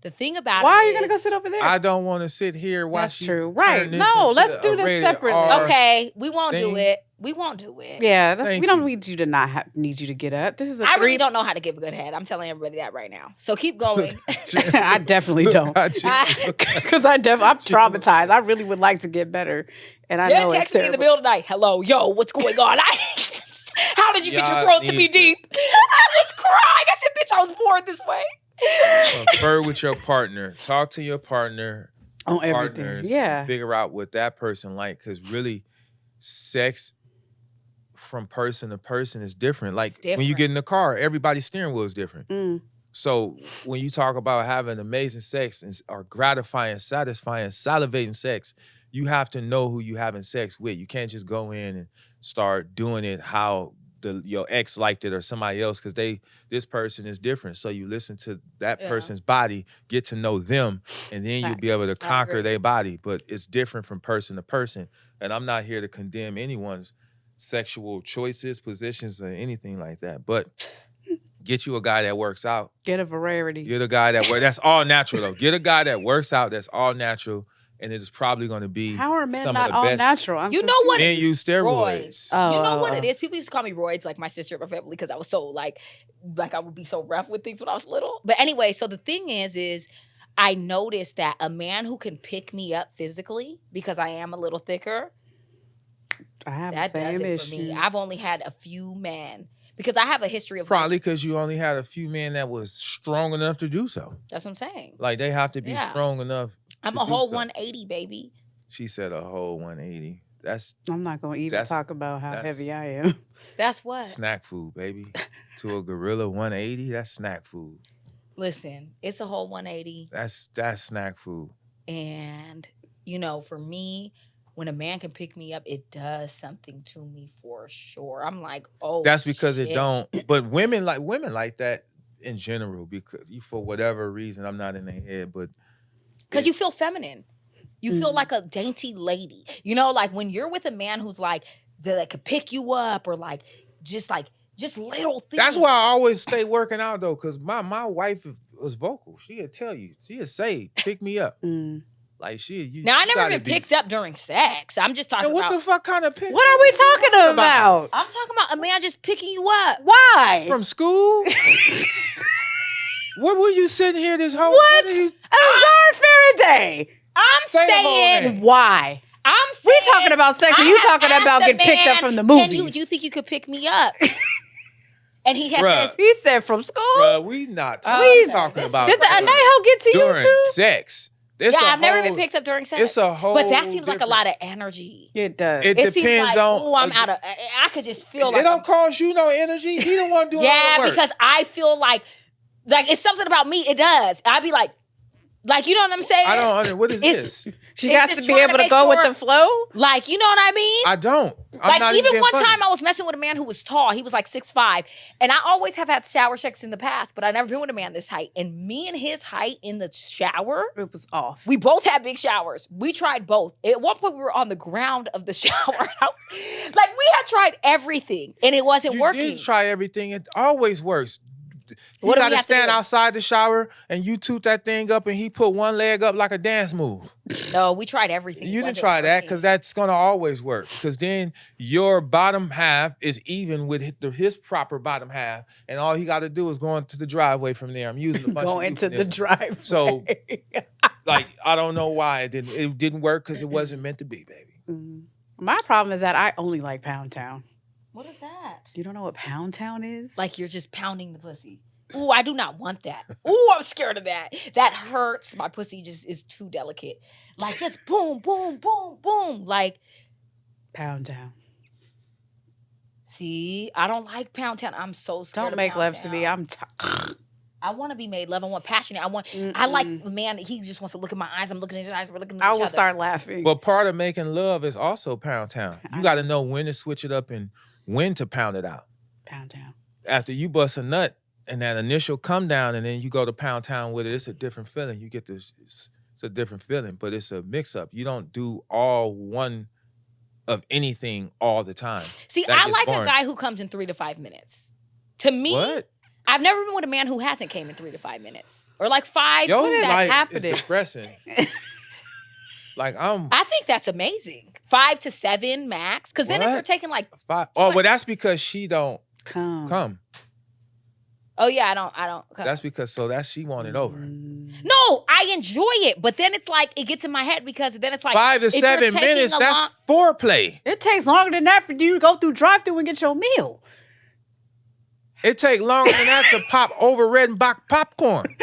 The thing about Why it are you gonna go is- sit over there? I don't want to sit here watch That's you true. turn Right. this No, into let's a do this rated separately. R Okay, we won't do thing. it. We won't do it. Yeah, Thank we don't you. need you to not need you to get up. This is a I three. really don't know how to give a good head. I'm telling everybody that right now. So keep going. I definitely don't. Because I'm traumatized. I really would like to get better, and I Jen know it's texted me in the terrible. middle tonight. Hello, yo, what's going on? How did you get your Y'all throat to be need to- deep? I was crying. I said, bitch, I was born this way. Confer with your partner. Talk to your partner. On everything. Partners. Yeah. Figure out what that person like, because really, sex from person to person is different. Like when you different. get in the car, everybody's steering wheel is different. Mm. So when you talk about having amazing sex or gratifying, satisfying, salivating sex, you have to know who you having sex with. You can't just go in and start doing it how your ex liked it or somebody else, because this person is different. So you listen to that Yeah. person's body, get to know them, and then you'll be able to Facts. I conquer agree. their body. But it's different from person to person. And I'm not here to condemn anyone's sexual choices, positions, or anything like that. But get you a guy that works out. Get a variety. Get a guy that works. That's all natural though. Get a guy that works out. That's all natural, and it is probably going to be How are men some not of the all best. natural? I'm You know what? Men use steroids. Roids. Oh, You know what oh, it oh. is? People used to call me roids, like my sister and my family, because I was so like I would be so rough with things when I was little. But anyway, so the thing is I noticed that a man who can pick me up physically, because I am a little thicker, I have that the does same it for me. issue. I've only had a few men because I have a history of Probably because you only had a few men that was strong enough to do so. That's what I'm saying. Like they have to be Yeah. strong enough. I'm to a do whole so. 180, baby. She said a whole 180. That's I'm not going to even That's- talk about how that's- heavy I am. That's what. snack food, baby. To a gorilla 180, that's snack food. Listen, it's a whole 180. That's snack food. And, you know, for me, when a man can pick me up, it does something to me for sure. I'm like, oh, That's because it shit. don't. But women like that in general, because for whatever reason, I'm not in their head, but Because you feel feminine. You feel like a dainty lady. You know, like when you're with a man who's like, that could pick you up or just little things. that's why I always stay working out though, because my wife was vocal. She'll tell you, she'll say, pick me up. Mm. Like Now, I you never gotta been be- picked up during sex. I'm just talking And what about. the fuck kind of pick? What are we talking about? I'm talking about a man just picking you up. Why? From school? What were you sitting here this whole? What? are you- Azar Faraday. I'm Say the whole saying. name. Why? I'm We saying. talking about sex and I you have talking asked about the getting picked up man, from the "Can movies. you think you could pick me up?" And he has Bruh. says, He said from school. Bruh, we not Oh, talking this- about Did the during- Night get to you during too? sex. It's yeah, a I've never been whole- picked up during sex. It's a whole. But that seems like a different- lot of energy. It does. It It seems depends like, on. oh, I'm out of. I could just feel like It don't I'm- cost you no energy. He don't want to do all yeah, the work. because I feel like it's something about me. It does. I'd be like you know what I'm saying? I don't understand. What is It's- this? She it's has just to be trying to able to make go with sure- the flow. Like, you know what I mean? I don't. I'm Like not even being one funny. time I was messing with a man who was tall. He was like 6'5". And I always have had shower sex in the past, but I've never been with a man this height. And me and his height in the shower, It was off. we both had big showers. We tried both. At one point we were on the ground of the shower house. Like we had tried everything and it wasn't You working. did try everything. It always works. What do You we got to have to stand do? outside the shower and you toot that thing up and he put one leg up like a dance move. No, we tried everything. It You didn't wasn't try that working. because that's going to always work. Because then your bottom half is even with his proper bottom half. And all he got to do is go into the driveway from there. I'm using a bunch Go of into the euphemisms. driveway. So, like, I don't know why it didn't work because it wasn't meant to be, baby. My problem is that I only like Pound Town. What is that? You don't know what Pound Town is? Like you're just pounding the pussy. Ooh, I do not want that. Ooh, I'm scared of that. That hurts. My pussy just is too delicate. Like just boom, boom, boom, boom. Like, Pound Town. see, I don't like Pound Town. I'm so scared. Don't of make Pound love to me. Town. I'm I want to be made love. I want passionate. I like a man. He just wants to look in my eyes. I'm looking in his eyes. We're looking at I each will other. start laughing. But part of making love is also Pound Town. You got to know when to switch it up and when to pound it out. Pound Town. After you bust a nut and that initial come down and then you go to Pound Town with it, it's a different feeling. You get this, it's a different feeling, but it's a mix up. You don't do all one of anything all the time. See, That I gets like boring. a guy who comes in 3 to 5 minutes. To me, What? I've never been with a man who hasn't came in 3 to 5 minutes or like 5. Yo, What is life happening? is depressing. Like I think that's amazing. 5 to 7 max. Because then if What? they're taking like, Oh, well, that's because she don't come. oh yeah, I don't. Come. That's because she wanted over. No, I enjoy it, but then it's like it gets in my head because then it's like 5 to if you're 7 taking minutes, a that's long- foreplay. It takes longer than that for you to go through drive-through and get your meal. It take longer than that to pop over red and box popcorn.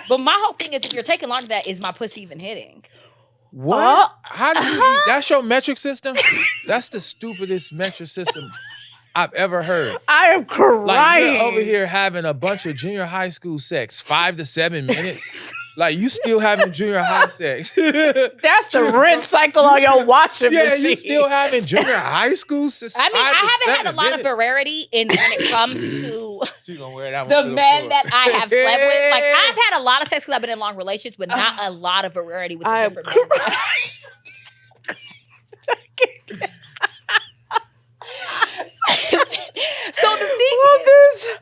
But my whole thing is, if you're taking longer than that, is my pussy even hitting? What? How do you eat? That's your metric system? That's the stupidest metric system I've ever heard. I am crying. Like you're over here having a bunch of junior high school sex, 5 to 7 minutes. Like you still having junior high sex. That's the rinse cycle on your washing Yeah, machine. you still having junior high school sex. I mean, 5 to I haven't had 7 a lot of minutes? variety in when it comes to She gonna wear that one the to men floor. that I have slept with. Like I've had a lot of sex because I've been in long relationships, but not a lot of variety with the I am different men. So the thing is,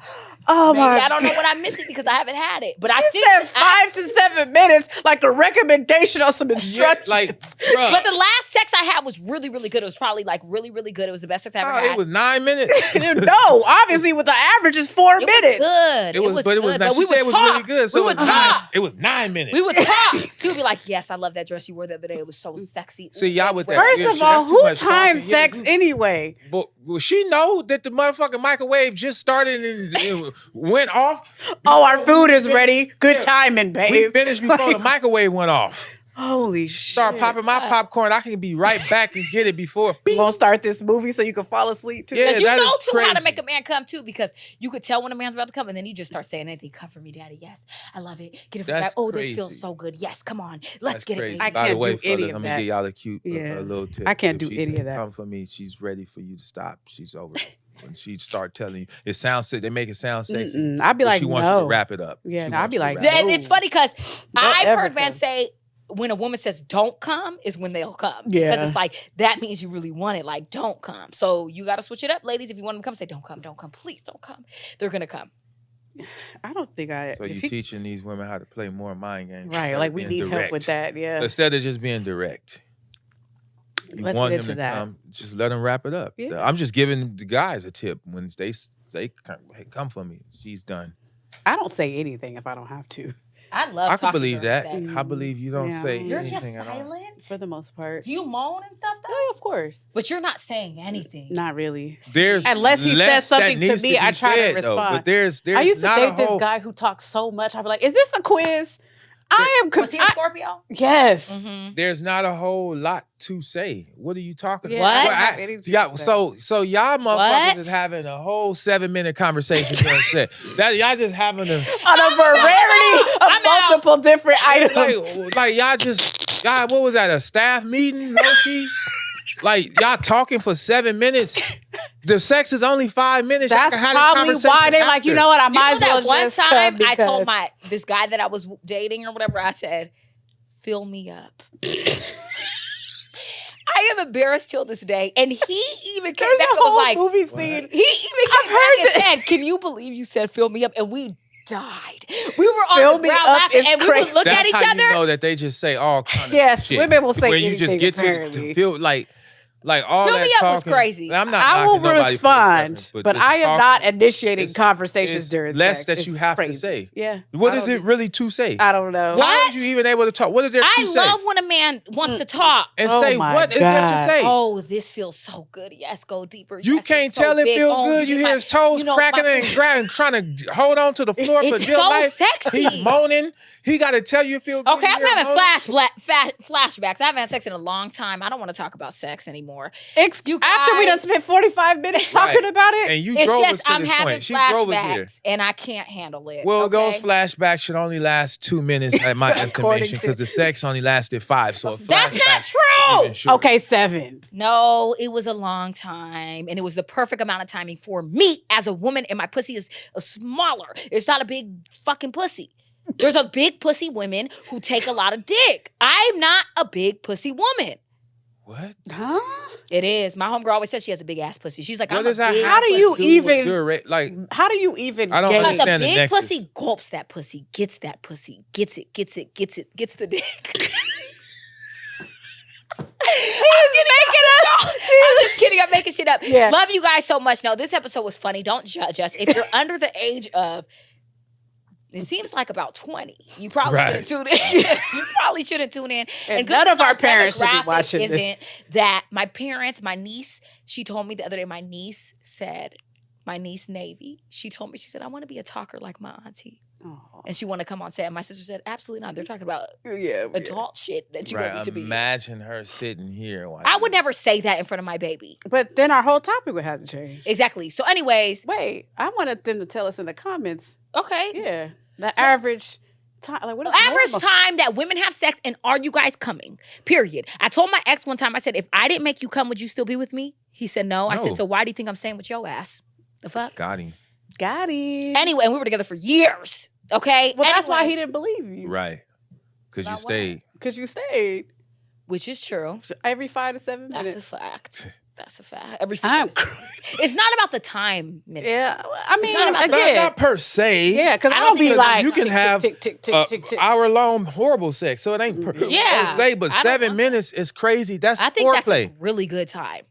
Oh maybe my! I don't know what I'm missing because I haven't had it. But I You think said 5 to 7 minutes, like a recommendation on some Yeah, instructions. like, bruh. But the last sex I had was really, really good. It was probably like really, really good. It was the best sex I ever Oh, had. it was 9 minutes. No, obviously, with the average is 4 It minutes. was good. It was, but it was good. not. But She we said would it was talk. really good. So We it was would 9. talk. It was 9 minutes. We would talk. He would be like, "Yes, I love that dress you wore the other day. It was so sexy." See, y'all with that. First Yeah, of shit, all, that's too who much times talking. Yeah, sex you- anyway? But will she know that the motherfucking microwave just started and it went off? Oh, our food is we ready. Good Yeah. timing, We babe. finished before the microwave went off. Holy shit. Start popping my popcorn. I can be right back and get it before. You gonna start this movie so you can fall asleep too? Yeah, Because you that know is too how to crazy. make a man come too, because you could tell when a man's about to come, and then you just start saying anything. Come for me, daddy. Yes, I love it. Get it from That's back. Oh, crazy. this feels so good. Yes, come on, let's That's get crazy. it. I Baby. By the can't way, do any fellas, of I'm that. gonna give y'all a cute Yeah. a little tip. I can't If do she any said, of that. Come for me. She's ready for you to stop. She's over. When she start telling you, it sounds sick. They make it sound sexy. Mm-mm. I'd be but like, she wants you no. to wrap it up. Yeah, She no, I'd wants be you to like, wrap it And up. it's funny because I've ever heard men come. say when a woman says "don't come" is when they'll come. Yeah. Because it's like that means you really want it. Like don't come. So you got to switch it up, ladies. If you want them to come, say don't come, please don't come. They're gonna come. I don't think I. So if you he- teaching these women how to play more mind games. right? instead Like of we being need help with direct. that. Yeah. Instead of just being direct. You Let's want get them into to that. come, just let them wrap it up. Yeah. I'm just giving the guys a tip when they come, hey, come for me. She's done. I don't say anything if I don't have to. I love. I can talking believe during that. sex. I believe you don't Yeah. say You're just anything at all. silent. For the most part. Do you moan and stuff though? Oh, of course. But you're not saying anything. Not really. There's Unless he less says something that to needs me, be I try to said, though. respond. But there's I used to not date a this whole, guy who talks so much. I'd be like, "Is this a quiz?" I am Was he a Scorpio? Yes. Mm-hmm. There's not a whole lot to say. What are you talking Yeah, What? about? I don't have anything to Yeah, say. so y'all motherfuckers What? is having a whole 7-minute conversation during sex. That y'all just having a On a variety of I'm out. multiple different items. like y'all what was that, a staff meeting, low-key? Like y'all talking for 7 minutes. The sex is only 5 minutes. Y'all That's can have this probably conversation why they like, you after. know what? I You might know as well that one just time come I told because- this guy that I was dating or whatever, I said, "Fill me up." I am embarrassed till this day, and he even came There's back a and was whole like, movie What? scene. he even I've came heard back and that. said, "Can you believe you said fill me up?" And we died. We were on Fill the me ground up laughing, is and we crazy. would look That's at each how other. you know that they just say all kind of Yes, shit. women will say when you anything, just get apparently. to feel like all Fill that me up was talking. crazy. I'm not I will knocking nobody for their respond, preference, but just I am talking- not initiating it's- conversations it's during less sex. that It's you have to crazy. say. Yeah. What I is don't- it really to say? I don't know. What? How are you even able to talk? What is there to I say? love when a man wants to talk. And Oh say my what is there to God. say? Oh, this feels so good. Yes, go deeper. You Yes, can't it's so tell it big. feel Oh, good. You my- hear his toes you know, cracking my- and grabbing, trying to hold on to the floor for It's dear so life. sexy. He's moaning. He got to tell you it feel good. Okay, You I'm hear having moaning. flashbacks. I haven't had sex in a long time. I don't want to talk about sex anymore. You After we done guys- spent 45 minutes talking Right. about it. And you It's drove us just to I'm this having point. She drove us here. flashbacks, and I can't handle it. Well, okay? those flashbacks should only last 2 minutes at my According estimation to- because the sex only lasted 5. So a That's not flashback is true. even shorter. Okay, 7. No, it was a long time, and it was the perfect amount of timing for me as a woman, and my pussy is smaller. It's not a big fucking pussy. There's a big pussy women who take a lot of dick. I'm not a big pussy woman. What? Huh? It is. My homegirl always says she has a big ass pussy. She's like, What I'm does a that big How do have you to do even- with your like? How do you even I don't gauge- Because a understand the big nexus. pussy gulps that pussy, gets that pussy, gets the dick. I'm just kidding. I'm making shit up. Yeah. Love you guys so much. No, this episode was funny. Don't judge us. If you're under the age of, it seems like about 20, you probably Right. shouldn't tune in. You probably shouldn't tune in. And good none of thing our our parents should be demographic watching this. Isn't that my parents, my niece, she told me the other day, my niece Navy, she told me, she said, I want to be a talker like my auntie. Oh, And she want to come on set. And my sister said, absolutely not. They're talking about yeah. adult shit that you want me Right. to be. Imagine her sitting here. while I you- would never say that in front of my baby. But then our whole topic would have to change. Exactly. So, anyways, Wait, I wanted them to tell us in the comments. okay. Yeah, the average time. Like what is Average normal? time that women have sex, and are you guys coming? Period. I told my ex one time, I said, if I didn't make you come, would you still be with me? He said no. I No. said, so why do you think I'm staying with your ass? The fuck? Got him. Got it. Anyway, and we were together for years. Okay. Well, that's why he Anyways, didn't believe you. Right. Because you About what? stayed. Because you stayed Which is true. every 5 to 7 That's a minutes. fact. That's a fact. Every I'm It's not about the time minutes. Yeah, I mean, not about again, Not per se. yeah, because I I don't don't be think like you can tick, have tick, tick, tick, a tick, tick. hour-long horrible sex, so it ain't Yeah. per se. But I don't 7 want minutes is crazy. That's I think that's foreplay. a really good time.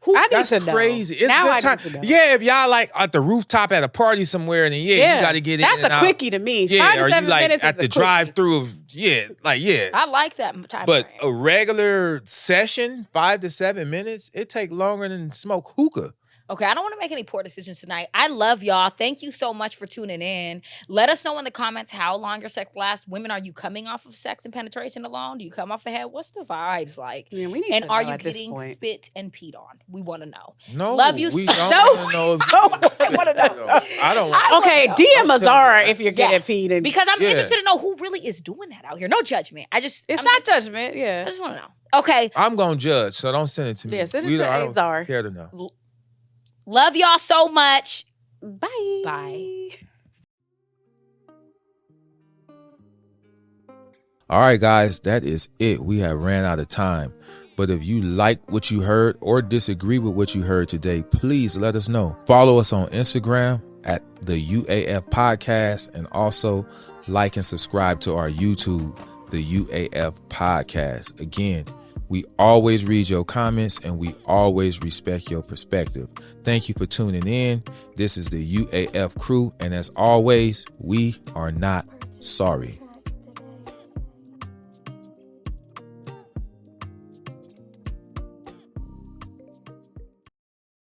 I need That's to know. crazy. It's now good I time. need to know. Yeah, if y'all like at the rooftop at a party somewhere, and then you got to get that's in and a out. quickie to me. Yeah, 5 to or 7 you like minutes at is the a quickie. drive-through of yeah. I like that time But frame. a regular session, 5 to 7 minutes, it take longer than smoke hookah. Okay, I don't want to make any poor decisions tonight. I love y'all. Thank you so much for tuning in. Let us know in the comments how long your sex lasts. Women, are you coming off of sex and penetration alone? Do you come off ahead? What's the vibes like? Yeah, we need And to are know you at this getting point. spit and peed on? We want to know. No, Love you We so- don't No, wanna know if no, you I wanna know. I don't. I wanna Okay, know. DM Don't tell Azara me if you're getting Yes, peed in. because I'm Yeah. interested to know who really is doing that out here. No judgment. it's I'm not just- judgment. I Yeah. just want to know. Okay, I'm gonna judge, so don't send it to me. Yeah, send it We to don't- I don't Azar. care to know. love y'all so much. Bye. Bye. All right, guys, that is it. We have ran out of time. But if you like what you heard or disagree with what you heard today, please let us know. Follow us on Instagram at the UAF Podcast, and also like and subscribe to our YouTube, the UAF Podcast. Again, we always read your comments and we always respect your perspective. Thank you for tuning in. This is the UAF crew, and as always, we are not sorry.